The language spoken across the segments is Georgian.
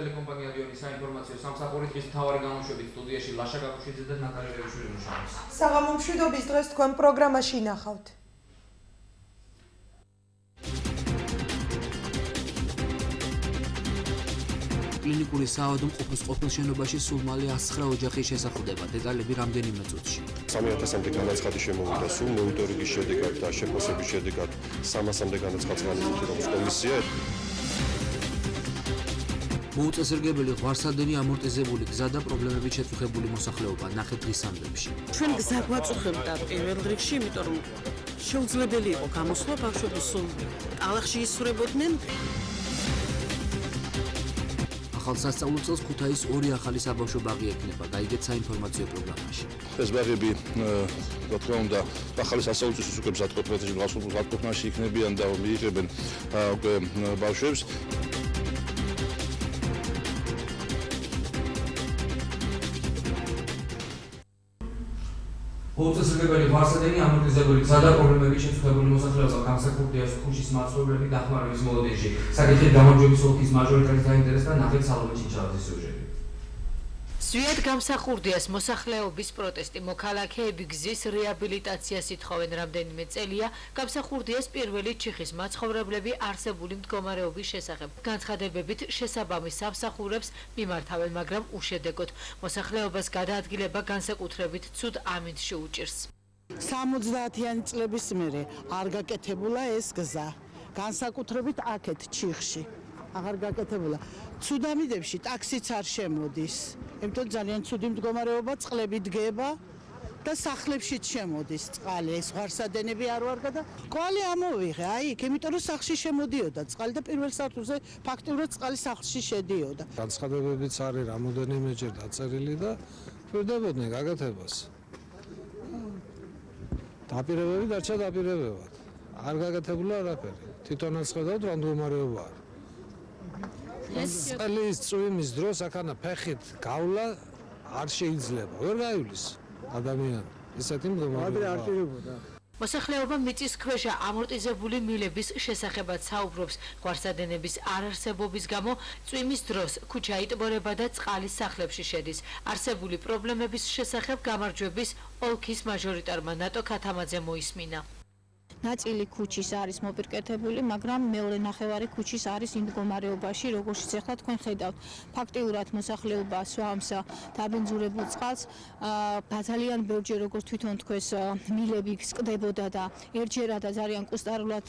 ტელეკომპანია „რიონის საინფორმაციო სამსახური დღის მთავარი გამოშვებით სტუდიაში ლაშა გაკუშვიძე და ნატალია ლევიშვილი მუშაობს. საღამო მშვიდობის დღეს თქვენ პროგრამაში ნახავთ. კლინიკური საავადმყოფოს ყოფილ შენობაში სულ მალე 109 ოჯახი შესახვდება. დეტალები რამდენიმე წუთში. 3000-მდე განაცხადი შემოვიდა სულ მონიტორინგის შედეგად და შეფასების შედეგად 300-მდე განაცხადს განიზრდოს კომისია. მოუწესრიგებელი ღვარსადენი ამორტიზებული გზა და პრობლემებით შეწუხებული მოსახლეობა ნახეთ დღის ამბებში. ჩვენ გზა გვაწუხებდა პირველ რიგში, იმიტომ რომ შეუძლებელი იყო გამოსვლა ბავშვები სულ ტალახში ისვრებოდნენ. ახალ სასწავლო წელს ქუთაისის 2 ახალი საბავშვო ბაღი ექნება, გაიგეთ საინფორმაციო პროგრამაში. ეს ბაღები, რა თქმა უნდა, ახალი სასწავლო წელს უკვე გზატკეპნაში იქნებიან და მიიღებენ ბავშვებს. მოუწესრიგებელი ღვარსადენი ამორტიზებული გზა და პრობლემებით შეწუხებული მოსახლეობა გამსახურდიას ქუჩის მაცხოვრებლები დახმარების მოლოდინში. საკითხით გამარჯვების ოლქის მაჟორიტარის დაინტერესდა ნახეთ სალომე ჩინჩალაძის სიუჟეტი. ზვიად გამსახურდიას მოსახლეობის პროტესტი. მოქალაქეები გზის რეაბილიტაციას ითხოვენ რამდენიმე წელია. გამსახურდიას პირველი ჩიხის მაცხოვრებლები არსებული მდგომარეობის შესახებ განცხადებებით შესაბამის სამსახურებს მიმართავენ, მაგრამ უშედეგოდ. მოსახლეობას გადაადგილება განსაკუთრებით ცუდ ამინდში უჭირს. 70-იანი წლების მერე არ გაკეთებულა ეს გზა. განსაკუთრებით აქეთ ჩიხში. აღარ გაკეთებულა. ცუდ ამინდებში ტაქსიც არ შემოდის. იმიტომ ძალიან ცუდი მდგომარეობა, წყლები დგება და სახლებშიც შემოდის წყალი. ეს ღვარსადენები არ ვარგა და კვალი ამოვიღე. აი, იმიტომ რომ სახლში შემოდიოდა წყალი და პირველ სართულზე ფაქტიურად წყალი სახლში შედიოდა. განცხადებებიც არის რამოდენიმეჯერ დაწერილი და ვირდებოდნენ გაკეთებას. დაპირებები დარჩა დაპირებებად. არ გაკეთებულა არაფერი. თვითონაც ხედავთ რა მდგომარეობა არის. წყლის წვიმის დროს აქანა ფეხით გავლა არ შეიძლება. ვერ გაივლის ადამიანი. ესეთი მდგომარეობა. მოსახლეობა მიწისქვეშა ამორტიზებული მილების შესახებაც საუბრობს. ღვარსადენების არარსებობის გამო წვიმის დროს ქუჩა იტბორება და წყალი სახლებში შედის. არსებული პრობლემების შესახებ გამარჯვების ოლქის მაჟორიტარმა ნატო ქათამაძე მოისმინა. ნაწილი ქუჩის არის მოპირკეთებული, მაგრამ მეორე ნახევარი ქუჩის არის იმ მდგომარეობაში, როგორიც ახლა თქვენ ხედავთ. ფაქტიურად მოსახლეობა სვამს დაბინძურებულ წყალს, ძალიან ბევრჯერ როგორც თვითონ თქვეს მილები სკდებოდა და ერთჯერა და ძალიან კუსტარულად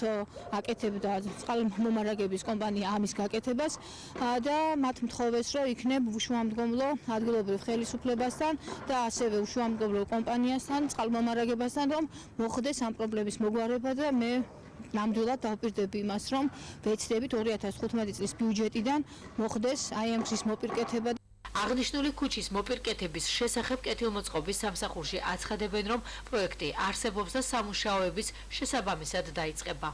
აკეთებდა წყალმომარაგების კომპანია ამის გაკეთებას და მათ მთხოვეს, რომ იქნებ უშუამდგომლო ადგილობრივ ხელისუფლებასთან და ასევე უშუამდგომლო კომპანიასთან, წყალმომარაგებასთან, რომ მოხდეს ამ პრობლემის მოგვარება და მე ნამდვილად დავპირდები იმას, რომ ვეცდებით 2015 წლის ბიუჯეტიდან მოხდეს აი ამ გზის მოპირკეთება. აღნიშნული ქუჩის მოპირკეთების შესახებ კეთილმოწყობის სამსახურში აცხადებენ, რომ პროექტი არსებობს და სამუშაოების შესაბამისად დაიწყება.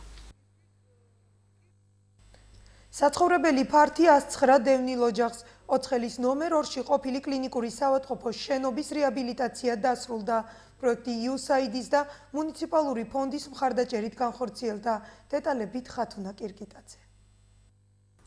საცხოვრებელი ფართი 109 დევნილ ოჯახს ოცხელის ნომერ 2-ში ყოფილი კლინიკური საავადმყოფოს შენობის რეაბილიტაცია დასრულდა. პროექტი USAID-ის და მუნიციპალური ფონდის მხარდაჭერით განხორციელდა. დეტალებით ხათუნა კირკიტაძე.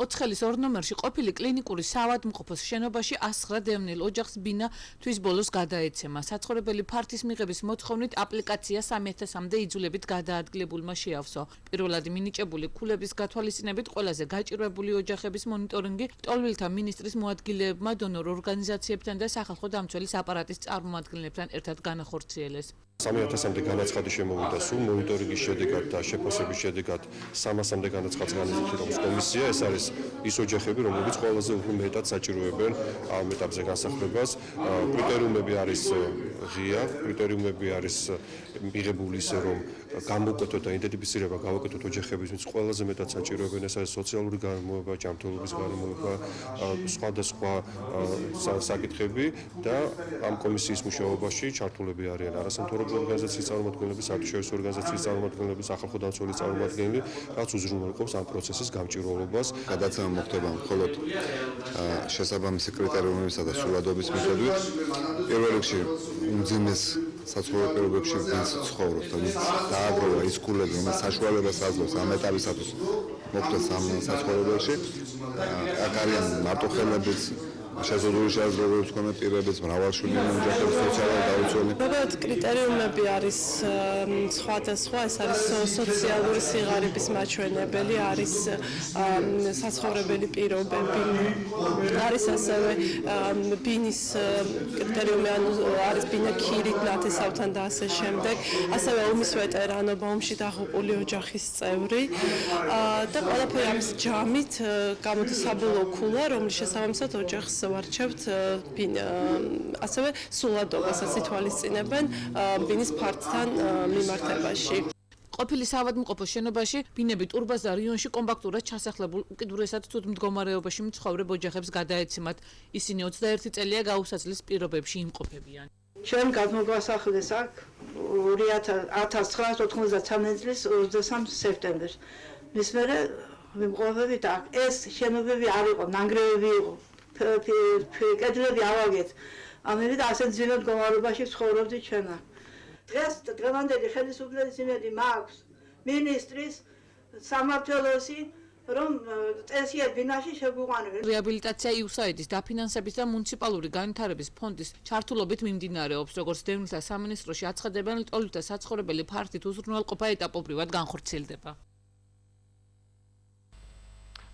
ოცხელის 2 ნომერში ყოფილი კლინიკური საავადმყოფოს შენობაში 109 დევნილ ოჯახს ბინა თვის ბოლოს გადაეცემა. საცხოვრებელი ფართის მიღების მოთხოვნით აპლიკაცია 3000-მდე იძულებით გადაადგილებულმა შეავსო. პირველად მინიჭებული ქულების გათვალისწინებით ყველაზე გაჭირვებული ოჯახების მონიტორინგი მტოლვილთა მინისტრის მოადგილეებმა, დონორ ორგანიზაციებთან და სახალხო დამცველის აპარატის წარმომადგენლებთან ერთად განახორციელეს. 3000-მდე განაცხადი შემოვიდა სულ მონიტორინგის შედეგად და შეფასების შედეგად 300-მდე განაცხადს განიზრდოს კომისია. ეს არის ის ოჯახები, რომლებიც ყველაზე უფრო მეტად საჭიროებენ ამ ეტაპზე განსახლებას. კრიტერიუმები არის ღია, კრიტერიუმები არის მიღებული ისე, რომ გამოვკეთოთ და იდენტიფიცირება გავაკეთოთ ოჯახების, ვინც ყველაზე მეტად საჭიროებენ. ეს არის სოციალური გარემოება, ჯანმრთელობის გარემოება, სხვადასხვა საკითხები და ამ კომისიის მუშაობაში ჩართულები არიან არასამთავრობო ორგანიზაციის წარმომადგენლები, საერთაშორისო ორგანიზაციის წარმომადგენლები, სახალხო დამცველის წარმომადგენლები, რაც უზრუნველყოფს ამ პროცესის გამჭირვალობას. გადაცემა მოხდება მხოლოდ შესაბამისი კრიტერიუმებისა და სურათობის მიხედვით. პირველ რიგში უმძიმეს საცხოვრებელ პირობებში ვინც ცხოვრობს და ვინც დააგროვა ის ქულები, რომელიც საშუალებას აძლევს ამ ეტაპისათვის მოხდეს ამ საცხოვრებელში. აქ არიან მარტოხელებიც, შეზღუდული შესაძლებლობების მქონე პირებიც, მრავალშვილიანი ოჯახების სოციალურად დაუცველი. უბრალოდ კრიტერიუმები არის სხვადასხვა, ეს არის სოციალური სიღარიბის მაჩვენებელი, არის საცხოვრებელი პირობები, არის ასევე ბინის კრიტერიუმი, ანუ არის ბინა ქირით, ნათესავთან და ასე შემდეგ, ასევე ომის ვეტერანობა, ომში დაღუპული ოჯახის წევრი და ყველაფერი ამის ჯამით გამოდის საბოლოო ქულა, რომლის შესაბამისად ოჯახს ვარჩევთ ასევე სულადობასაც ითვალისწინებენ ბინის ფართთან მიმართებაში. ყოფილი საავადმყოფოს შენობაში ბინები ტურბაზ და რიონში კომპაქტურად ჩასახლებულ უკიდურესად ცუდ მდგომარეობაში მცხოვრებ ოჯახებს გადაეცემათ. ისინი 21 წელია გაუსაძლის პირობებში იმყოფებიან. ჩვენ გადმოგვასახლეს აქ 1993 წლის 23 სექტემბერს. მის მერე ვიმყოფებით აქ. ეს შენობები არ იყო, ნანგრევები იყო. კედლები ავაგეთ. ამით ასე ძვირად მდგომარეობაში ცხოვრობდით ჩვენ აქ. დღეს დღევანდელი ხელისუფლების იმედი მაქვს მინისტრის სამმართველოსი რომ წესიერ ბინაში შეგვიყვანებენ. რეაბილიტაცია იუსაიდის დაფინანსების და მუნიციპალური განვითარების ფონდის ჩართულობით მიმდინარეობს, როგორც დევნილთა სამინისტროში აცხადებენ, ლტოლვილთა საცხოვრებელი ფართით უზრუნველყოფა ეტაპობრივად განხორციელდება.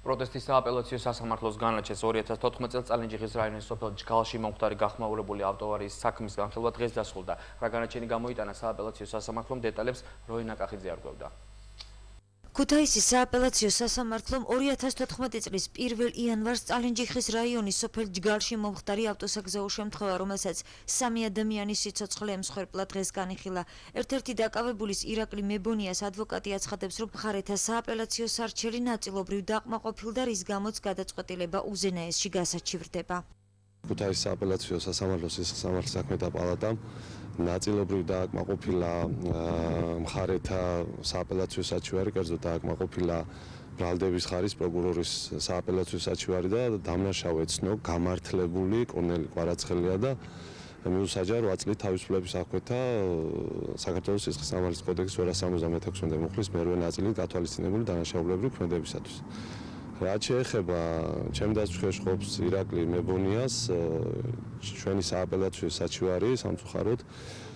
პროტესტის სააპელაციო სასამართლოს განაჩენს 2014 წელს წალენჯიხის რაიონის სოფელ ჯგალში მომხდარი გახმაურებული ავტოავარიის საქმის განხილვა დღეს დასრულდა. რა განაჩენი გამოიტანა სააპელაციო სასამართლომ, დეტალებს როინა კახიძე არღვევდა. ქუთაისის სააპელაციო სასამართლომ 2014 წლის 1 იანვარს წალენჯიხის რაიონის სოფელ ჯგალში მომხდარი ავტოსაგზაო შემთხვევა, რომელსაც 3 ადამიანის სიცოცხლე ემსხვერპლა, დღეს განიხილა. ერთ-ერთი დაკავებულის ირაკლი მებონიას ადვოკატი აცხადებს, რომ მხარეთა სააპელაციო სარჩელი ნაწილობრივ დაყმაყოფილ და რის გამოც გადაწყვეტილება უზენაესში გასაჩივრდება. ქუთაისის სააპელაციო სასამართლოს სასამართლო საქმეთა პალატამ ნაწილობრივ დააკმაყოფილა მხარეთა სააპელაციო საჩივარი, კერძოდ დააკმაყოფილა ბრალდების ხარის პროკურორის სააპელაციო საჩივარი და დამნაშავე ცნო გამართლებული კორნელი კვარაცხელია და მიუსაჯა 8 წლით თავისუფლების აღკვეთა საქართველოს სისხლის სამართლის კოდექსის 276 მუხლის მერვე ნაწილით გათვალისწინებული დანაშაულებრივი ქმედებისათვის. რაც შეეხება ჩემ დასწრებას ყოფს ირაკლი მებონიას ჩვენი სააპელაციო საჩივარი სამწუხაროდ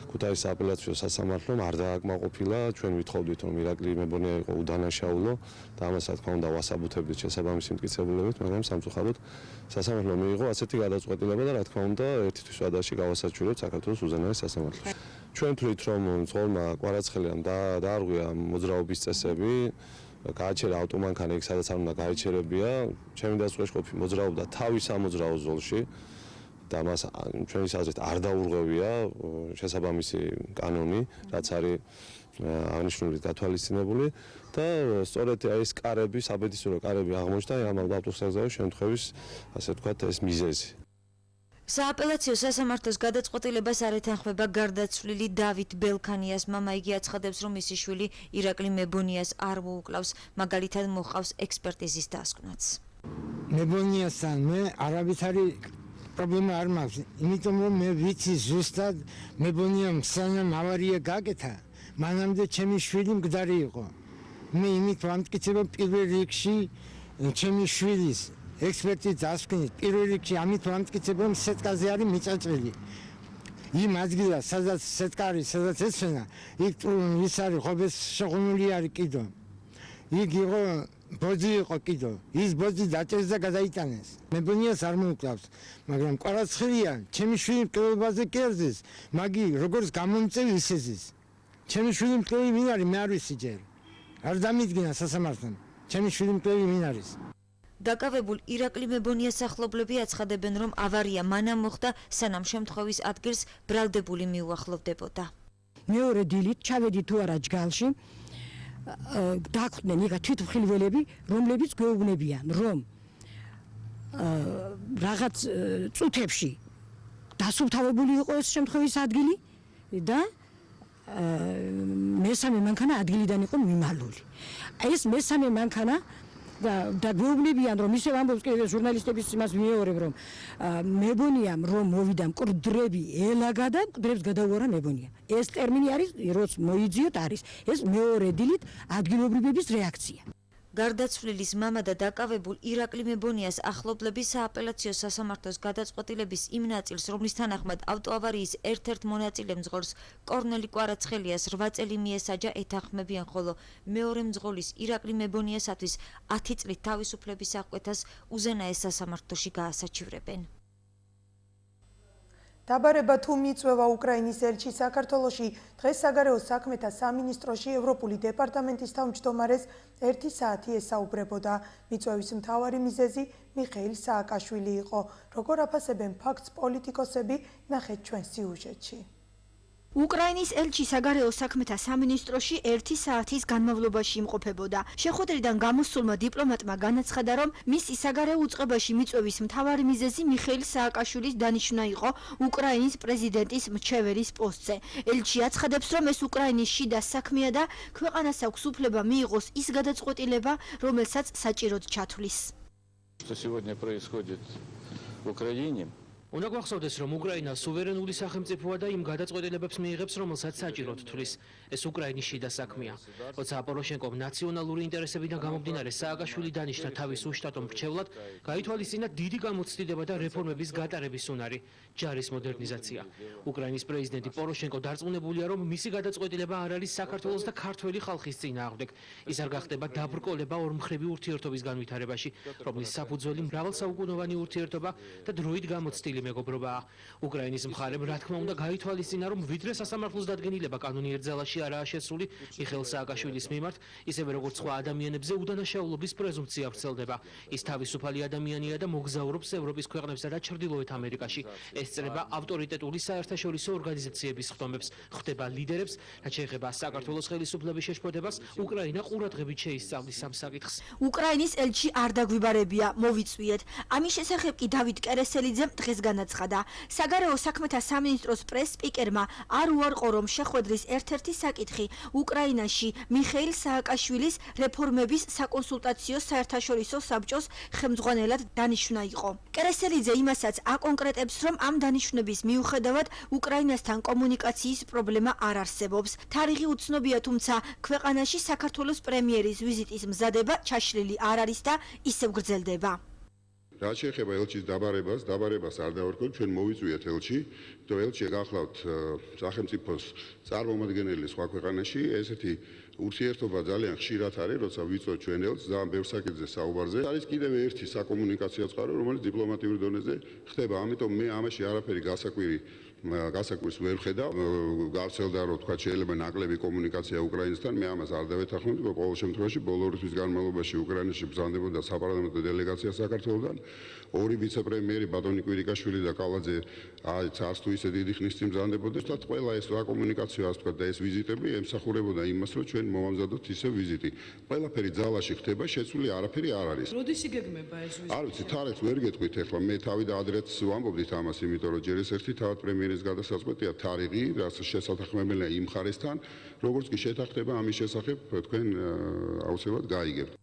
ქუთაისის სააპელაციო სასამართლომ არ დააკმაყოფილა. ჩვენ ვითხოვდით რომ ირაკლი მებონია იყო უდანაშაულო და ამას რა თქმა უნდა ვასაბუთებდით შესაბამისი მტკიცებულებებით, მაგრამ სამწუხაროდ სასამართლომ მიიღო ასეთი გადაწყვეტილება და რა თქმა უნდა ერთი თვის ვადაში გავასაჩივრებთ საქართველოს უზენაეს სასამართლოს. ჩვენ თვლით რომ მძღოლმა კვარაცხელიამ დაარღვია მოძრაობის წესები, გააჩერა ავტომანქანა იქ სადაც არ უნდა გაეჩერებია. ჩემი დასწრების ყოფი მოძრაობდა თავის სამოძრაო ზოლში და მას ჩვენი აზრით არ დაურღვევია შესაბამისი კანონი, რაც არის აღნიშნული გათვალისწინებული და სწორედ ეს კარები, საბედისმეტო კარები აღმოჩნდა ამ ავტოსაგზაო შემთხვევის, ასე ვთქვათ, ეს მიზეზი. სააპელაციო სასამართლოს გადაწყვეტილებას არ ეთანხმება გარდაცვლილი დავით ბელქანიას მამა. იგი აცხადებს, რომ მისი შვილი ირაკლი მებონიას არ მოუკლავს, მაგალითად მოჰყავს ექსპერტიზის დასკვნაც. მებონიასთან მე არავითარი პრობლემა არ მაქვს, იმიტომ რომ მე ვიცი ზუსტად მებონიამ სანამ ავარია გაკეთა, მანამდე ჩემი შვილი მკვდარი იყო. მე იმით ვამტკიცებ პირველ რიგში ჩემი შვილის ექსპერტის დასკვნით პირველ რიგში ამით ვამტკიცებ რომ სეტკაზე არის მიწაწვილი. იმ ადგილას სადაც სეტკა არის, სადაც ეცვენა, იქ ის არის ხობეს შეღუნული არის კიდო. იქ იყო ბოძი იყო კიდო. ის ბოძი დაჭერეს და გადაიტანეს. მებონიას არ მოუკლავს, მაგრამ კვარაცხელია ჩემი შვილი მკვლელობაზე კერძის, მაგი როგორც გამომწევი ისე ზის. ჩემი შვილი მკვლელი ვინ არის, მე არ ვიცი ჯერ. არ დამიდგინა სასამართლომ. ჩემი შვილი მკვლელი ვინ არის? დაკავებულ ირაკლი მებონიას ახლობლები აცხადებენ, რომ ავარია მანამ მოხდა, სანამ შემთხვევის ადგილს ბრალდებული მიუახლოვდებოდა. მეორე დილით ჩავედი თუ არა ჯგალში, დაახვდნენ იქ თვითმხილველები, რომლებიც გვეუბნებიან, რომ რაღაც წუთებში დასუფთავებული იყო ეს შემთხვევის ადგილი და მესამე მანქანა ადგილიდან იყო მიმალული. ეს მესამე მანქანა და გვეუბნებიან რომ ისევ ამბობს კიდევ ჟურნალისტების იმას ვიმეორებ რომ მეგონია რომ მოვიდა მკვდრები ელაგა და მკვდრებს გადაუარა მეგონია ეს ტერმინი არის როც მოიძიოთ არის ეს მეორე დილით ადგილობრივების რეაქცია გარდაცვლილის მამა და დაკავებულ ირაკლი მებონიას ახლობლების სააპელაციო სასამართლოს გადაწყვეტილების იმ ნაწილს, რომლის თანახმად ავტოავარიის ერთ-ერთ მონაწილე მძღოლს კორნელი კვარაცხელიას 8 წელი მიესაჯა ეთანხმებიან, ხოლო მეორე მძღოლის ირაკლი მებონიასათვის 10 წლით თავისუფლების აღკვეთას უზენაეს სასამართლოში გაასაჩივრებენ. დაბარება თუ მიწვევა უკრაინის ელჩი საქართველოში დღეს საგარეო საქმეთა სამინისტროში ევროპული დეპარტამენტის თავმჯდომარეს 1 საათი ესაუბრებოდა. მიწვევის მთავარი მიზეზი მიხეილ სააკაშვილი იყო. როგორ აფასებენ ფაქტს პოლიტიკოსები, ნახეთ ჩვენ სიუჟეტში. უკრაინის ელჩი საგარეო საქმეთა სამინისტროში 1 საათის განმავლობაში იმყოფებოდა. შეხვედრიდან გამოსულმა დიპლომატმა განაცხადა, რომ მისი საგარეო უწყებაში მიწვევის მთავარი მიზეზი მიხეილ სააკაშვილის დანიშვნა იყო უკრაინის პრეზიდენტის მრჩეველის პოსტზე. ელჩი აცხადებს, რომ ეს უკრაინის შიდა საქმეა და ქვეყანას აქვს უფლება მიიღოს ის გადაწყვეტილება, რომელსაც საჭიროდ ჩათვლის. უნდა გვახსოვდეს, რომ უკრაინა სუვერენული სახელმწიფოა და იმ გადაწყვეტილებებს მიიღებს, რომელსაც საჭიროდ თვლის. ეს უკრაინის შიდა საქმეა. როცა პოროშენკომ ნაციონალური ინტერესებიდან გამომდინარე სააკაშვილი დანიშნა თავის უშტატო მრჩევლად, გაითვალისწინა დიდი გამოცდილება და რეფორმების გატარების უნარი, ჯარის მოდერნიზაცია. უკრაინის პრეზიდენტი პოროშენკო დარწმუნებულია, რომ მისი გადაწყვეტილება არ არის საქართველოს და ქართველი ხალხის წინააღმდეგ. ის არ გახდება დაბრკოლება ორმხრივი ურთიერთობის განვითარებაში, რომლის საფუძველი მრავალსაუკუნოვანი ურთიერთობა და დროით გამოცდილი მეგობრობაა. უკრაინის მხარემ რა თქმა უნდა გაითვალისწინა, რომ ვიდრე სასამართლოს დადგენილება კანონიერ ძალაში არაა შესული მიხეილ სააკაშვილის მიმართ, ისევე როგორც სხვა ადამიანებზე უდანაშაულობის პრეზუმპცია ვრცელდება. ის თავისუფალი ადამიანია და მოგზაურობს ევროპის ქვეყნებსა და ჩრდილოეთ ამერიკაში. ესწრება ავტორიტეტული საერთაშორისო ორგანიზაციების ხდომებს, ხვდება ლიდერებს, რაც შეეხება საქართველოს ხელისუფლების შეშფოთებას, უკრაინა ყურადღებით შეისწავლის ამ საკითხს. უკრაინის ელჩი არ დაგვიბარებია, მოვიწვიეთ. ამის შესახებ კი დავით კერესელიძემ დღეს განაცხადა. საგარეო საქმეთა სამინისტროს პრეს-სპიკერმა არ უარყო, რომ შეხვედრის ერთ-ერთი საკითხი უკრაინაში მიხეილ სააკაშვილის რეფორმების საკონსულტაციო საერთაშორისო საბჭოს ხელმძღვანელად დანიშვნა იყო. კერესელიძე იმასაც აკონკრეტებს, რომ ამ დანიშვნების მიუხედავად უკრაინასთან კომუნიკაციის პრობლემა არ არსებობს. თარიღი უცნობია, თუმცა ქვეყანაში საქართველოს პრემიერის ვიზიტის მზადება ჩაშლილი არ არის და ისევ გრძელდება. რაც შეეხება ელჩის დაბარებას არ დავარქოთ, ჩვენ მოვიწვიეთ ელჩი, თუ ელჩი გახლავთ სახელმწიფოს წარმომადგენელი სხვა ქვეყანაში, ესეთი ურთიერთობა ძალიან ხშირად არის, როცა ვიწვევთ ჩვენ ელჩს ძალიან ბევრ საკითხზე საუბარზე. არის კიდევ ერთი საკომუნიკაციო წყარო, რომელიც დიპლომატიურ დონეზე ხდება, ამიტომ მე ამაში არაფერი გასაკვირს ვერ ვხედავ. გავრცელდა რომ თქვა შეიძლება ნაკლები კომუნიკაცია უკრაინასთან, მე ამას არ დავეთანხმებ, ყოველ შემთხვევაში ბოლო ორი თვის განმავლობაში უკრაინაში ბრძანდებოდა საპარლამენტო დელეგაცია საქართველოსთან. ორი ვიცე-პრემიერი ბატონი კვირიკაშვილი და კალაძე არც თუ ისე დიდი ხნის წინ ბრძანდებოდა. თუმცა ყველა ეს საკომუნიკაციო ასე თქვა და ეს ვიზიტები ემსახურებოდა იმას, რომ ჩვენ მოვამზადოთ ისე ვიზიტი. ყველაფერი ძალაში ხდება, შეცვლილი არაფერი არ არის. როდის იგეგმება ეს ვიზიტი? არ ვიცი, თარიღს ვერ გეტყვით ახლა, მე თავი და ადრეც ვამბობდით ამას, იმიტომ რომ ჯერ ეს ერთი თავად პრემიერის გადასაწყვეტია თარიღი, რაც შესათანხმებელია იმ მხარესთან, როგორც კი შეთანხმდება ამის შესახებ თქვენ აუცილებლად გაიგებთ.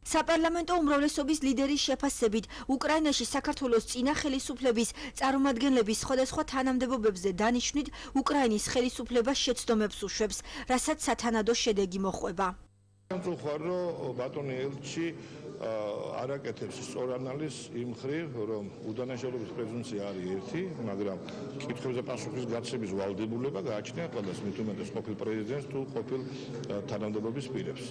საპარლამენტო უმრავლესობის ლიდერის შეფასებით, უკრაინაში საქართველოს წინა ხელისუფლების წარმომადგენლების სხვადასხვა თანამდებობებზე დანიშვნით უკრაინის ხელისუფლება შეცდომებს უშვებს, რასაც სათანადო შედეგი მოჰყვება. სამწუხაროდ რომ ბატონი ელჩი არაკეთებს სწორ ანალიზს იმ მხრივ, რომ უდანაშაულობის პრეზუმპცია არის ერთი, მაგრამ კითხვებზე პასუხის გაცემის ვალდებულება გააჩნია ყველას, მით უმეტეს ყოფილ პრეზიდენტს თუ ყოფილ თანამდებობის პირებს.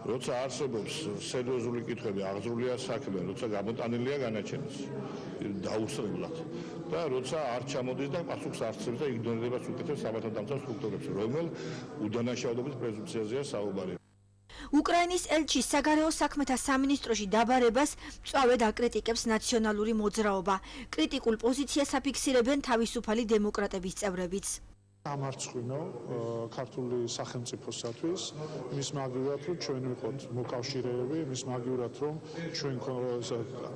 როცა არსებობს სერიოზული კითხვები, აღძრულია საქმე, როცა გამოტანილია განაჩენას დაუსწრებლად და როცა არ ჩამოდის და პასუხს არცებს და იგნორირებას უკეთებს სამართალდამცავ სტრუქტურებს, რომელ უდანაშაულობის პრეზუმპციაზეა საუბარი. უკრაინის ელჩი საგარეო საქმეთა სამინისტროში დაბარებას მწვავედ აკრიტიკებს ნაციონალური მოძრაობა. კრიტიკულ პოზიციას აფიქსირებენ თავისუფალი დემოკრატების წევრებიც. გამარცხვინო ქართული სახელმწიფოსათვის იმის მაგივრად რომ ჩვენ ვიყოთ მოკავშირეები იმის მაგივრად რომ ჩვენ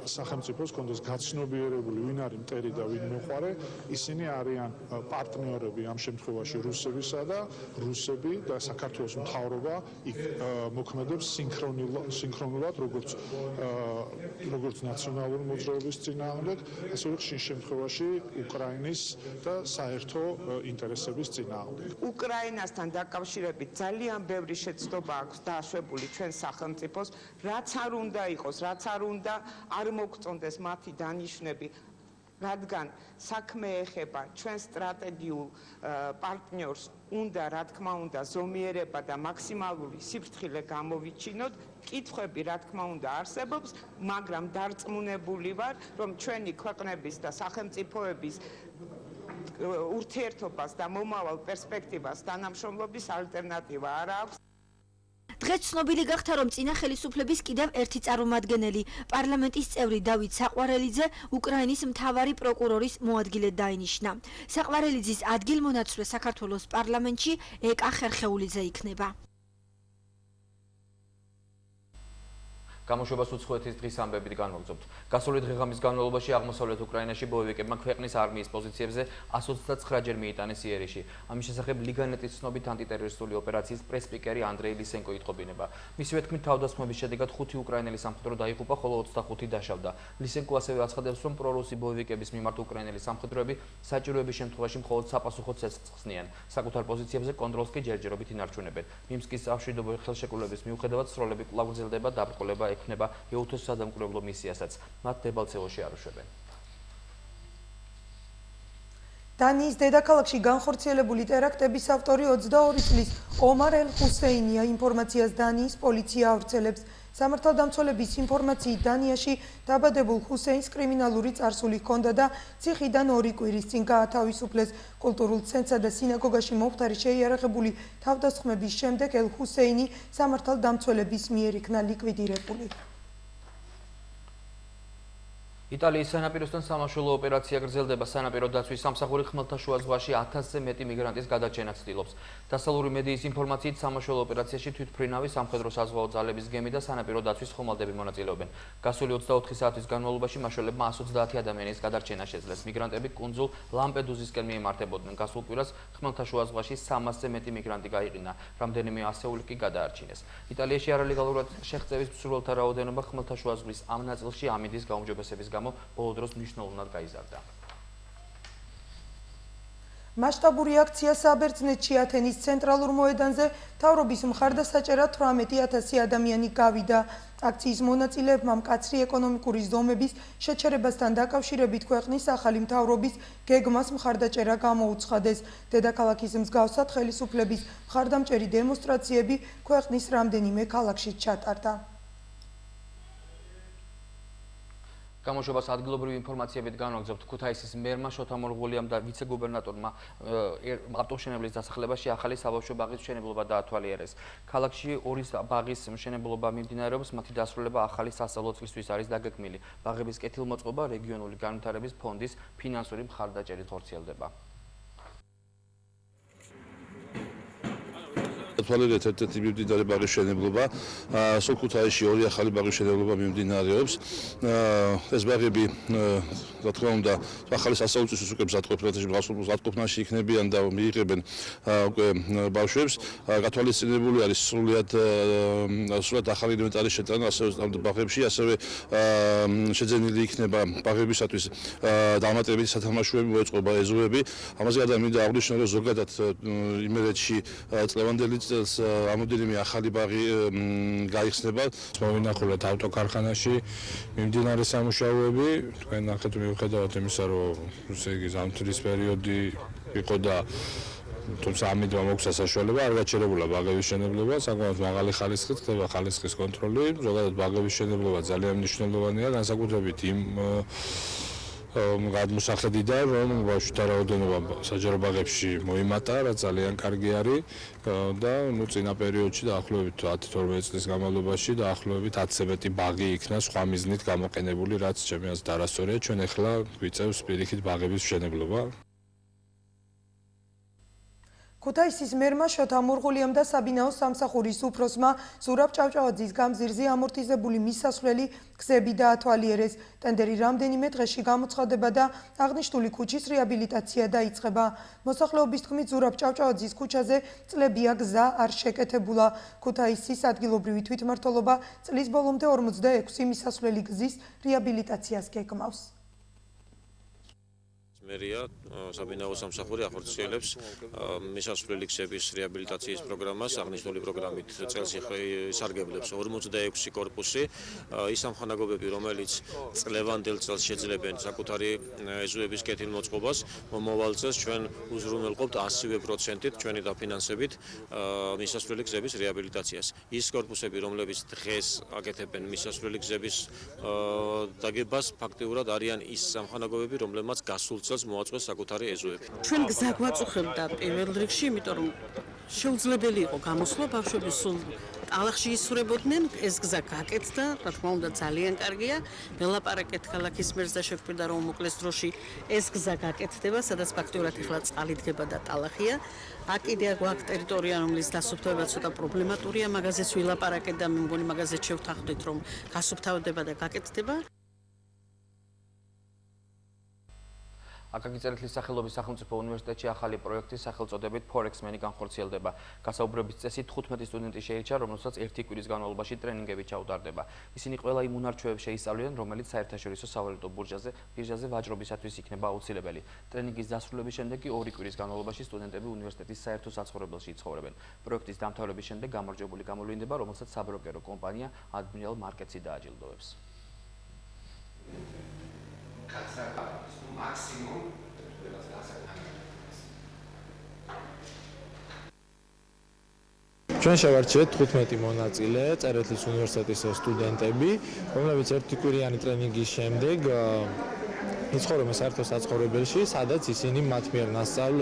სახელმწიფოს კონდეს გაცნობიერებული ვინ არის მტერი და ვინ მოყვარე ისინი არიან პარტნიორები ამ შემთხვევაში რუსებისა და რუსები და საქართველოს მთავრობა იქ მოქმედებს სინქრონულად როგორც ნაციონალური მოძრაობის წინააღმდეგ ასევე ხშირ შემთხვევაში უკრაინის და საერთო ინტერესების უკრაინასთან დაკავშირებით ძალიან ბევრი შეცდომა აქვს დაშვებული ჩვენ სახელმწიფოს, რაც არ უნდა იყოს, რაც არ უნდა არ მოგწონდეს მათი დანიშვნები, რადგან საქმე ეხება ჩვენ სტრატეგიულ პარტნიორს უნდა, რა თქმა უნდა, ზომიერება და მაქსიმალური სიფრთხილე გამოვიჩინოთ. კითხვები, რა თქმა უნდა, არსებობს, მაგრამ დარწმუნებული ვარ, რომ ჩვენი ქვეყნების და სახელმწიფოების ურთიერთობას და მომავალ პერსპექტივას თანამშრომლობის ალტერნატივა არ აქვს. დღეს ცნობილი გახდა, რომ წინა ხელისუფლების კიდევ ერთი წარმომადგენელი, პარლამენტის წევრი დავით საყვარელიძე უკრაინის მთავარი პროკურორის მოადგილედ დაინიშნა. საყვარელიძის ადგილმონაცვლე საქართველოს პარლამენტში ეკა ხერხეულიძე იქნება. გამოშვებას უცხოეთის დღის ამბებით განვაგრძობთ. გასული დღე-ღამის განმავლობაში აღმოსავლეთ უკრაინაში ბოევიკებმა ქვეყნის არმიის პოზიციებზე 129-ჯერ მიიტანეს იერიში. ამის შესახებ ლიგანეტის ცნობით ანტიტერორისტული ოპერაციის პრეს-სპიკერი ანდრეი ლისენკო ითხოვინება. მისივე თქმით, თავდასხმების შედეგად 5 უკრაინელი სამხედრო დაიღუპა, ხოლო 25 დაშავდა. ლისენკო ასევე აცხადებს, რომ პრორუსი ბოევიკების მიმართ უკრაინელი სამხედროები საჭიროების შემთხვევაში მხოლოდ საპასუხო ცეცხლს ხსნიან. საკუთარ პოზიციებზე კონტროლს კი ჯერჯერობით ინარჩუნებენ. მიმსკის წავშიდობ ხელშეკრულების მიუხედავად სროლები კვლავ გრძელდება დაბრკოლება ექნება ეუთოს სადამკვირვებლო მისიასაც. მათ დებალცევოში არ უშვებენ. დანიის დედაქალაქში განხორციელებული ტერაქტების ავტორი 22 წლის ომარ ელ-ჰუსეინია, ინფორმაციას დანიის პოლიცია ავრცელებს. სამართალდამცველების ინფორმაციით დანიაში დაბადებულ ჰუსეინს კრიმინალური წარსული ჰქონდა და ციხიდან 2 კვირის წინ გაათავისუფლეს. კულტურულ ცენტრსა და სინაგოგაში მომხდარი შეიარაღებული თავდასხმების შემდეგ ელ-ჰუსეინი სამართალდამცველების მიერ იქნა ლიკვიდირებული. იტალიის სანაპიროსთან სამაშველო ოპერაცია გრძელდება. სანაპირო დაცვის სამსახური ხმელთაშუა ზღვაში 1000-ზე მეტი მიგრანტის გადაჩენას ცდილობს. დასავლური მედიის ინფორმაციით სამაშველო ოპერაციაში თვითმფრინავი, სამხედრო საზღვაო ძალების გემი და სანაპირო დაცვის ხომალდები მონაწილეობენ. გასული 24 საათის განმავლობაში მაშველებმა 130 ადამიანის გადარჩენა შეძლეს. მიგრანტები კუნძულ ლამპედუზისკენ მიემართებოდნენ. გასულ კვირას ხმელთაშუა ზღვაში 300-ზე მეტი მიგრანტი გაიყინა. რამდენიმე ასეული კი გადაარჩინეს. იტალიაში არალეგალურად შეღწევის მსურველთა რაოდენობა ხმელთაშუა ზღვის ამ ნაწილში ამინდის გაუმჯობესების ბოლო დროს მნიშვნელოვნად გაიზარდა. მასშტაბური აქცია საბერძნეთში ათენის ცენტრალურ მოედანზე მთავრობის მხარდასაჭერად 18,000 ადამიანი გავიდა. აქციის მონაწილეებმა მკაცრი ეკონომიკური ზომების შეჩერებასთან დაკავშირებით ქვეყნის ახალი მთავრობის გეგმას მხარდაჭერა გამოუცხადეს. დედაქალაქის მსგავსად ხელისუფლების მხარდამჭერი დემონსტრაციები ქვეყნის რამდენიმე ქალაქში ჩატარდა. გამოშვებას ადგილობრივი ინფორმაციებით განვაგრძობთ. ქუთაისის მერმა შოთა მორღულიამ და ვიცე-გუბერნატორმა ავტომშენებლის დასახლებაში ახალი საბავშვო ბაღის მშენებლობა დაათვალიერეს. ქალაქში 2 ბაღის მშენებლობა მიმდინარეობს, მათი დასრულება ახალი სასწავლო წლისთვის არის დაგეგმილი. ბაღების კეთილმოწყობა რეგიონული განვითარების ფონდის ფინანსური მხარდაჭერით ხორციელდება. თვალერეთ ერთ-ერთი მიმდინარე ბაღის მშენებლობა, სულ ქუთაისში 2 ახალი ბაღის მშენებლობა მიმდინარეობს. ეს ბაღები, რა თქმა უნდა, ახალი სასწავლო წლისთვის უკვე მზადყოფნაში იქნებიან და მიიღებენ უკვე ბავშვებს. გათვალისწინებული არის სრულად ახალი ინვენტარის შეტანა ასევე ამ ბაღებში, ასევე შეძენილი იქნება ბაღებისათვის დამატებითი სათამაშოები, მოეწყობა ეზოები. ამაზე გადამინდა მინდა აღვნიშნო, რომ ზოგადად იმერეთში წლევანდელი წელს ამოდენიმე ახალი ბაღი გაიხსნება. მოვინახულეთ ავტოკარხანაში მიმდინარე სამუშაოები. თქვენ ნახეთ მიუხედავად იმისა, რომ ესე იგი ზამთრის პერიოდი იყო და თუმცა ამიტომ მოგვცა საშუალება არ გაჩერებულა ბაღების მშენებლობა, საკმაოდ მაღალი ხარისხით ხდება ხარისხის კონტროლი. ზოგადად ბაღების მშენებლობა ძალიან მნიშვნელოვანია, განსაკუთრებით იმ გადმოსახედიდან, რომ ბავშვთა რაოდენობა საჯარო ბაღებში მოიმატა, რაც ძალიან კარგი არის და წინა პერიოდში დაახლოებით 10-12 წლის განმავლობაში დაახლოებით 10-ზე მეტი ბაღი იქნა სხვა მიზნით გამოყენებული, რაც ჩემი აზრით არასწორია. ჩვენ ახლა გვიწევს პირიქით ბაღების მშენებლობა. ქუთაისის მერმა შოთა მურღულიამ და საბინაოს სამსახურის უფროსმა ზურაბ ჭავჭავაძის გამზირზე ამორტიზებული მისასვლელი გზები დაათვალიერეს. ტენდერი რამდენიმე დღეში გამოცხადება და აღნიშნული ქუჩის რეაბილიტაცია დაიწყება. მოსახლეობის თქმით, ზურაბ ჭავჭავაძის ქუჩაზე წლებია გზა არ შეკეთებულა. ქუთაისის ადგილობრივი თვითმმართველობა წლის ბოლომდე 46 მისასვლელი გზის რეაბილიტაციას გეგმავს. მერია საბინაოს სამსახური ახორციელებს მისასვლელი გზების რეაბილიტაციის პროგრამას. აღნიშნული პროგრამით წელს ისარგებლებს 46 კორპუსი. ის სამხანაგობები, რომელიც წლევანდელ წელს შეძლებენ საკუთარი ეზოების კეთილმოწყობას, მომავალ წელს ჩვენ უზრუნველყოფთ 100%-ით ჩვენი დაფინანსებით მისასვლელი გზების რეაბილიტაციას. ის კორპუსები, რომლებიც დღეს აკეთებენ მისასვლელი გზების დაგებას, ფაქტიურად არიან ის სამხანაგობები, რომლებმაც გასულ წელს მოაწყვეს საკუთარი ეზოები. ჩვენ გზა გვაწუხებდა პირველ რიგში, იმიტომ რომ შეუძლებელი იყო გამოსვლა, ბავშვები სულ ტალახში ისურებოდნენ, ეს გზა გაკეთდა, რა თქმა უნდა ძალიან კარგია. ველაპარაკეთ ქალაქის მერს და შეგვიდა რომ მოკლეს დროში ეს გზა გაკეთდება, სადაც ფაქტურად ახლა წყალი დგება და ტალახია. აქ კიდე გვაქვს ტერიტორია, რომლის დასუფთავება ცოტა პრობლემატურია, მაგაზეც ვილაპარაკეთ და მე მგონი მაგაზეც შევთანხმდით, რომ გასუფთავდება და გაკეთდება. აკაკი წერეთლის სახელობის სახელმწიფო უნივერსიტეტში ახალი პროექტის სახელწოდებით Forex-meni განხორციელდება. გასაუბრების წესით 15 სტუდენტი შეირჩა, რომელსაც 1 კვირის განმავლობაში ტრენინგები ჩაუტარდება. ისინი ყველა იმ უნარ-ჩვევებს შეისწავლიან, რომელიც საერთაშორისო სავალუტო ბირჟაზე ვაჭრობისათვის იქნება აუცილებელი. ტრენინგის დასრულების შემდეგ კი 2 კვირის განმავლობაში სტუდენტები უნივერსიტეტის საერთო საცხოვრებელში იცხოვრებენ. პროექტის დამთავრების შემდეგ გამარჯვებული გამოვლინდება, რომელსაც საბროკერო კომპანია Admiral Markets-ი დააჯილდოვებს. ჩვენ შევარჩიეთ 15 მონაწილე წერეთლის უნივერსიტეტის სტუდენტები, რომლებიც 1 კვირიანი ტრენინგის შემდეგ იცხოვრებენ საერთო საცხოვრებელში, სადაც ისინი მათ მიერ ნასწავლ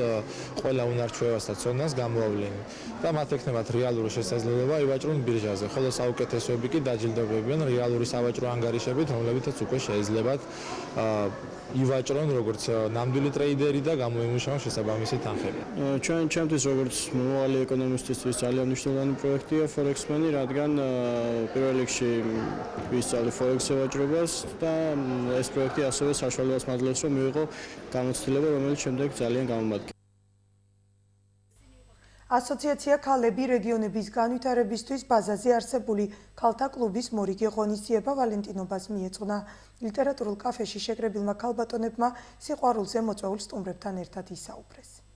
ყველა უნარ-ჩვევას და ცოდნას გამოავლენენ და მათ ექნებათ რეალური შესაძლებლობა ივაჭრონ ბირჟაზე, ხოლო საუკეთესოები კი დაჯილდოვებიან რეალური სავაჭრო ანგარიშებით, რომლებითაც უკვე შეეძლებათ ივაჭრონ როგორც ნამდვილი ტრეიდერი და გამოიმუშაონ შესაბამისი თანხები. ჩვენთვის როგორც მომავალი ეკონომისტისთვის ძალიან მნიშვნელოვანი პროექტია Forex-meni, რადგან პირველ რიგში ვისწავლე Forex-ზე ვაჭრობას და ეს პროექტი ასევე საშუალებას მაძლევს, რომ მივიღო გამოცდილება, რომელიც შემდეგ ძალიან გამომადგა. ასოციაცია ქალები რეგიონების განვითარებისთვის ბაზაზე არსებული ქალთა კლუბის მორიგი ღონისძიება ვალენტინობას მიეძღვნა. ლიტერატურულ კაფეში შეკრებილმა ქალბატონებმა სიყვარულზე მოწვეულ სტუმრებთან ერთად ისაუბრეს.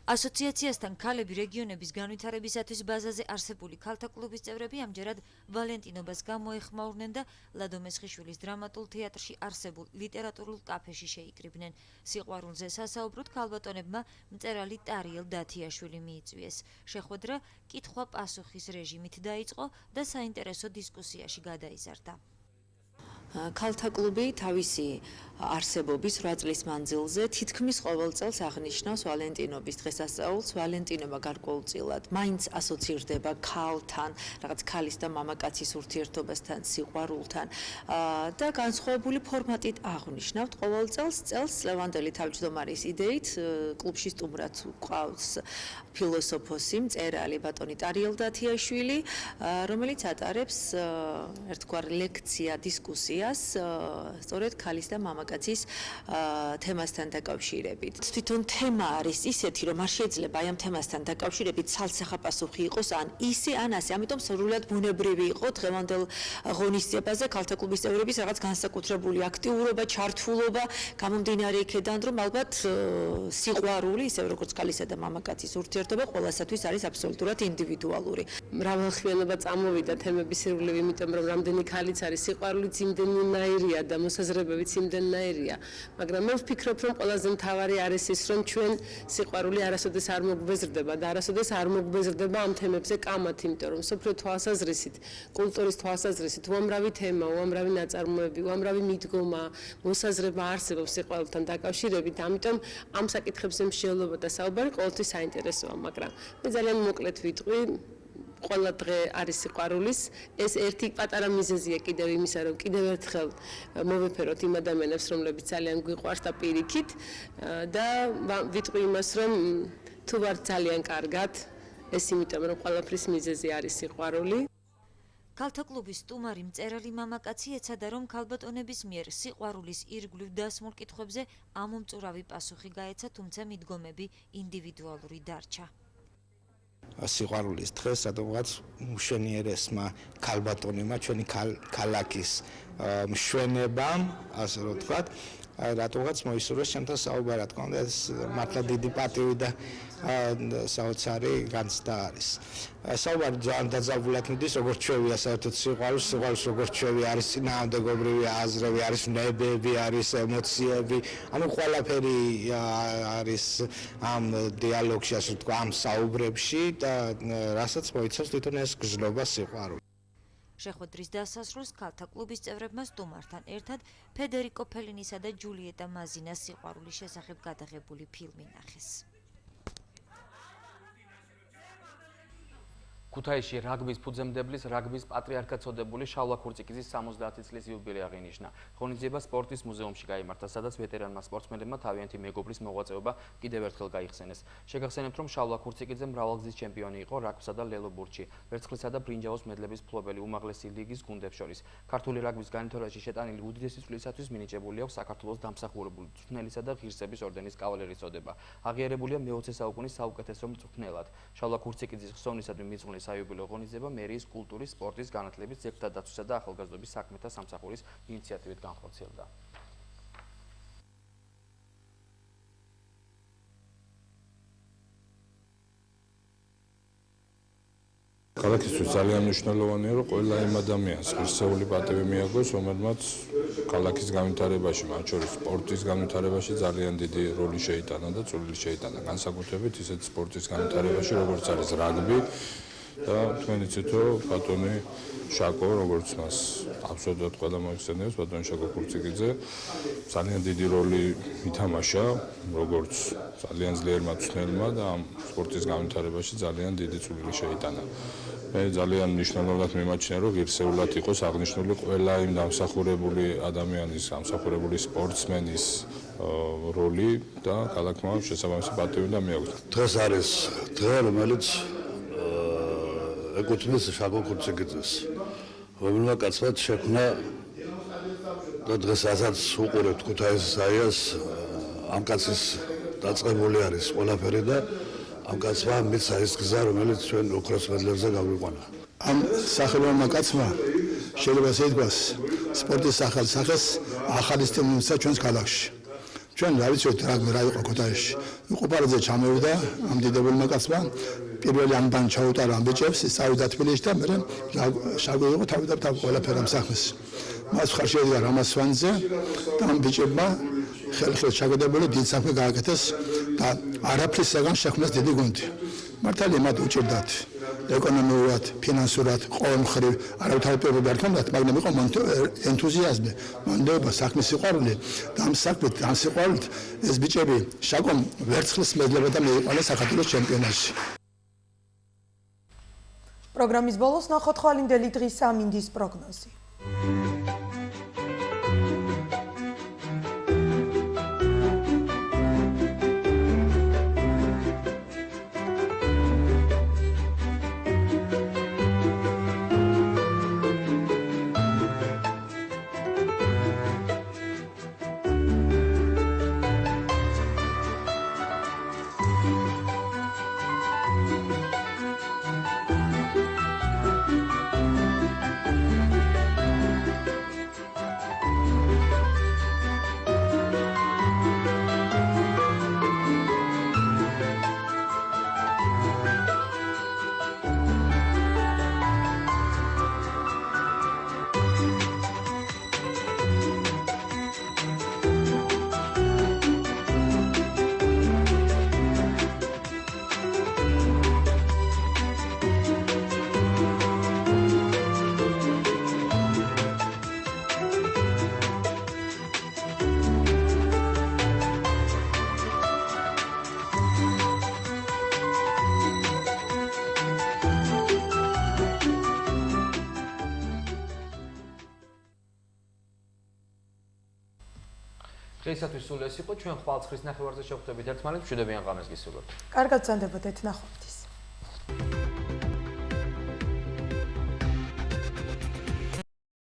ასოციაციასთან ქალები რეგიონების განვითარებისათვის ბაზაზე არსებული ქალთა კლუბის წევრები ამჯერად ვალენტინობას გამოეხმაურნენ და ლადო მესხიშვილის დრამატულ თეატრში არსებულ ლიტერატურულ კაფეში შეიკრიბნენ. სიყვარულზე სასაუბროდ ქალბატონებმა მწერალი ტარიელ დათიაშვილი მიიწვიეს. შეხვედრა კითხვა-პასუხის რეჟიმით დაიწყო და საინტერესო დისკუსიაში გადაიზარდა. ქალთა კლუბი თავისი არსებობის 8 წლის მანძილზე თითქმის ყოველ წელს აღნიშნავს ვალენტინობის დღესასწაულს. ვალენტინობა გარკვეულწილად მაინც ასოცირდება ქალთან, რაღაც ქალის და მამაკაცის ურთიერთობასთან, სიყვარულთან და განსხვავებული ფორმატით აღნიშნავთ ყოველ წელს. წლევანდელი თავმჯდომარის იდეით კლუბში სტუმრად გვყავს ფილოსოფოსი, მწერალი ბატონი ტარიელ დათიაშვილი, რომელიც ატარებს ერთგვარ ლექცია, დისკუსიას სწორედ ქალის და მამაკაცის თემასთან დაკავშირებით. თვითონ თემა არის ისეთი, რომ არ შეიძლება აი ამ თემასთან დაკავშირებით ცალსახაპასუხი იყოს ან ისე ან ასე. ამიტომ სრულად ბუნებრივი იყო დღევანდელ ღონისძიებაზე ქალთა კლუბის წევრების რაღაც განსაკუთრებული აქტიურობა, ჩართულობა, გამომდინარე იქედან, რომ ალბათ სიყვარული, ისე როგორც ქალისა და მამაკაცის ურთიერთობა ყველასათვის არის აბსოლუტურად ინდივიდუალური. მრავალხმიანობა წამოვიდა თემების სირგულივ, იმიტომ რომ რამდენი ქალიც არის სიყვარულიც იმდენნაირია და მოსაზრებებიც იმდენნაირია, მაგრამ მე ვფიქრობ, რომ ყველაზე მთავარი არის ის, რომ ჩვენ სიყვარული არასოდეს არ მოგვბეზრდება და არასოდეს არ მოგვბეზრდება ამ თემებზე კამათ, იმიტომ რომ სოფლიო თვალსაზრისით, კულტურის თვალსაზრისით უამრავი თემა, უამრავი ნაწარმოები, უამრავი მიდგომა, მოსაზრება არსებობს სიყვარულთან დაკავშირებით, ამიტომ ამ საკითხებზე მსჯელობა და საუბარი ყოველთვის საინტერესოა, მაგრამ მე ძალიან მოკლედ ვიტყვი, ყველა დღე არის სიყვარულის, ეს ერთი პატარა მიზეზია კიდევ იმისა, რომ კიდევ ერთხელ მოვეფეროთ იმ ადამიანებს, რომლებიც ძალიან გვიყვარს და პირიქით და ვიტყვი იმას, რომ თუ ვარ ძალიან კარგად, ეს იმიტომ რომ ყველაფრის მიზეზი არის სიყვარული. ქალთა კლუბის სტუმარი მწერალი მამაკაცი ეცადა, რომ ქალბატონების მიერ სიყვარულის ირგვლივ დასმულ კითხვებზე ამომწურავი პასუხი გაეცა, თუმცა მიდგომები ინდივიდუალური დარჩა. სიყვარულის დღეს სადღაც მშვენიერესმა ქალბატონებმა ჩვენი ქალაქის მშვენებამ, ასე რომ ვთქვათ, რატოღაც მოისურვეს ჩემთან საუბარი, რა თქმა უნდა, ეს მართლა დიდი პატივი და საოცარი განცდა არის. საუბარი ძალიან დაძაბულად მიდის, როგორც ჩვევია საერთოდ სიყვარულს, როგორც ჩვევი არის წინააღმდეგობრივი აზრები, არის ნებები, არის ემოციები, ანუ ყველაფერი არის ამ დიალოგში, ასე ვთქვათ, ამ საუბრებში და რასაც მოიცავს თვითონ ეს გრძნობა სიყვარული. შეხვედრის დასასრულს ქალთა კლუბის წევრებმა სტუმართან ერთად ფედერიკო ფელინისა და ჯულიეტა მაზინას სიყვარულის შესახებ გადაღებული ფილმი ნახეს. ქუთაისში რაგბის ფუძემდებლის რაგბის პატრიარქად წოდებული შალვა ქურციკიძის 70 წლის იუბილე აღინიშნა. ღონისძიება სპორტის მუზეუმში გაიმართა, სადაც ვეტერანმა სპორტსმენებმა თავიანთი მეგობრის მოღვაწეობა კიდევ ერთხელ გაიხსენეს. შეგახსენებთ, რომ შალვა ქურციკიძე მრავალგზის ჩემპიონი იყო რაგბსა და ლელობურთში, ვერცხლისა და ბრინჯაოს მედლების მფლობელი უმაღლესი ლიგის გუნდებს შორის. ქართული რაგბის განვითარებაში შეტანილი უდიდესი წვლისათვის მინიჭებული აქვს საქართველოს დამსახურებული მწვრთნელისა და ღირსების ორდენის კავალერის წოდება. აღიარებულია მე-20 საუკუნის საუკეთესო მწვრთნელად. შალვა ქურციკიძის ხსოვნისადმი მიძღვნილი საიუბილეო ღონისძიება მერიის კულტურის, სპორტის, განათლების, ძეგლთა დაცვისა და ახალგაზრდობის საქმეთა სამსახურის ინიციატივით განხორციელდა. ქალაქისთვის ძალიან მნიშვნელოვანია, რომ ყველა იმ ადამიანს ღირსეული პატივი მიაგოს, რომელმაც ქალაქის განვითარებაში, მათ შორის სპორტის განვითარებაში ძალიან დიდი როლი შეიტანა და წვლილი შეიტანა. განსაკუთრებით ისეთ სპორტის განვითარებაში, როგორც არის რაგბი და თქვენ იცით, რომ ბატონი შაკო, როგორც მას აბსოლუტურად ყველა მოიხსენიებს, ბატონი შაკო ქურციკიძე ძალიან დიდი როლი ითამაშა, როგორც ძალიან ძლიერმა მწვრთნელმა და ამ სპორტის განვითარებაში ძალიან დიდი წვლილი შეიტანა. მე ძალიან მნიშვნელოვნად მიმაჩნია, რომ ღირსეულად იყოს აღნიშნული ყველა იმ დამსახურებული ადამიანის, დამსახურებული სპორტსმენის როლი და ქალაქმა შესაბამისი პატივი და მიაქვს. დღეს არის დღე, რომელიც ეკუთვნის შაკო ქურციკიძეს, რომელმა კაცმა შექმნა და დღეს ასაც უყურებთ ქუთაისის აიას, ამ კაცის დაწყებული არის ყველაფერი და ამ კაცმა მიცა ის გზა, რომელიც ჩვენ ოქროს მედლებზე გაგვიყვანა. ამ სახელოვანმა კაცმა შეიძლება ესე ითქვას, სპორტის სახელს ახალი სტილი მისცა ჩვენს ქალაქში. ჩვენ რა ვიცით რაგბი რა იყო ქუთაისში. უყურებელზე ჩამოვიდა ამ დიდებულმა კაცმა, პირველი ამბანი ჩაუტარა ამ ბიჭებს, სწავიდა თბილისში და მე შაგვი იყო თავდაპირველად ყველაფერი ამ საქმეს. მას ხარში ედგა რამასვანიძე და ამ ბიჭებმა ხელხილ ჩაგდებული დიდ საქმე გააკეთეს და არაფრისაგან შექმნეს დიდი გუნდი. მართალია მათ უჭირდათ ეკონომიურად, ფინანსურად, ყოველ მხრივ არავითარი პირობა არ ჰქონდათ, მაგრამ იყო ენთუზიაზმი, მონდობა, საქმის სიყვარული და ამ საქმით, ამ სიყვარულით ეს ბიჭები შაკომ ვერცხლის მედლებად მიიყვანა საქართველოს ჩემპიონატში. პროგრამის ბოლოს ნახოთ ხვალინდელი დღის ამინდის პროგნოზი. დღეისათვის სულ ეს იყო ჩვენ ხვალ 9 ნახევარზე შევხვდებით ერთმანეთს, მშვიდობიან ღამეს გისურვებთ. კარგად გრძანდებოდეთ, ნახვამდის.